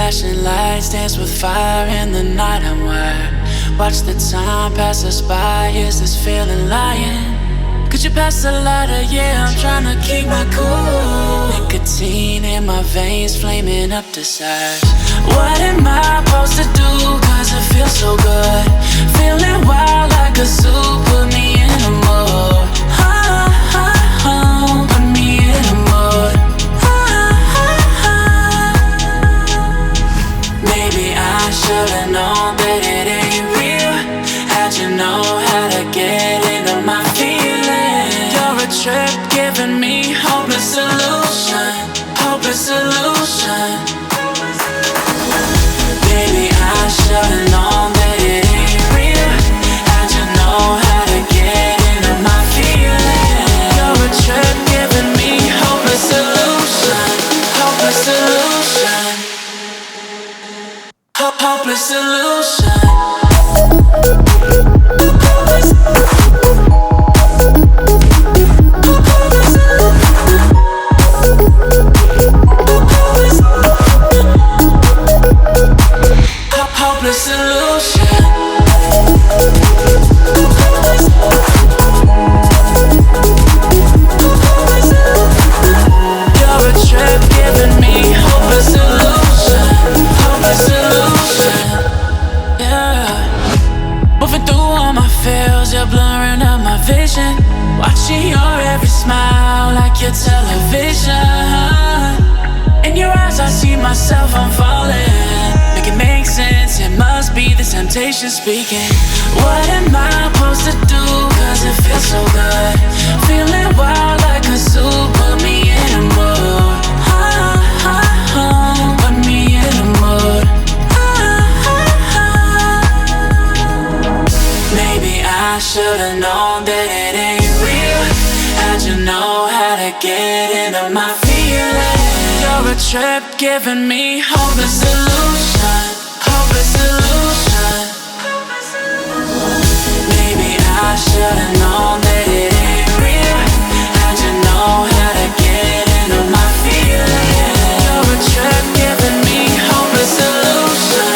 Flashing lights dance with fire in the night. I'm wired. Watch the time pass us by. Is this feeling lying? Could you pass the lighter? Yeah, I'm trying to keep my cool. Nicotine in my veins, flaming up the sides. What am I supposed to do? Cause it feels so good. Feeling wild like a zoo. Put me in a mood. Put me in a mood. Maybe I should've known that it ain't real. How'd you know how to get into my feelings? You're a trip giving me hopeless solution. Hopeless solution. Baby, I should've known that it ain't real. How'd you know how to get into my feelings? You're a trip giving me hopeless solution. Hopeless solution. Hopeless solution. Hopeless solution. You're a trip giving me hopeless solution. Hopeless solution. Yeah. Moving through all my feels, you're blurring out my vision. Watching your every smile like your television. In your eyes I see myself, I'm falling. Make it make sense, it must be the temptation speaking. What am I supposed to do? Cause it feels so good. Feeling wild like a zoo. Put me in a mood. Put me in a mood. Maybe I should've known that it ain't real. How'd you know how to get into my feelings? You're a trip giving me hopeless solution. Hopeless solution. Maybe I should've known that it ain't real. How'd you know how to get into my feelings? You're a trip giving me hopeless solution.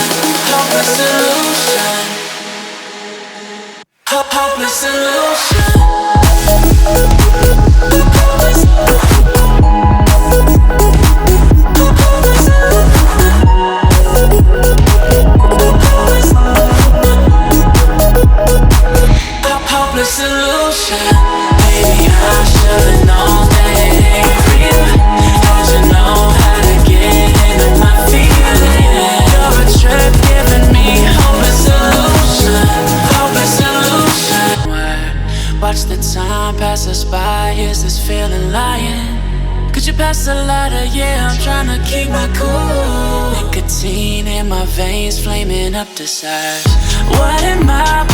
Hopeless solution. Hopeless solution. Hopeless solution. Maybe I should've known that it ain't real. How'd you know how to get into my feelings? You're a trip giving me hopeless solution. Hopeless solution. Watch the time pass us by. Is this feeling lying? Could you pass the lighter? Yeah, I'm trying to keep my cool. Nicotine in my veins, flaming up the sides. What am I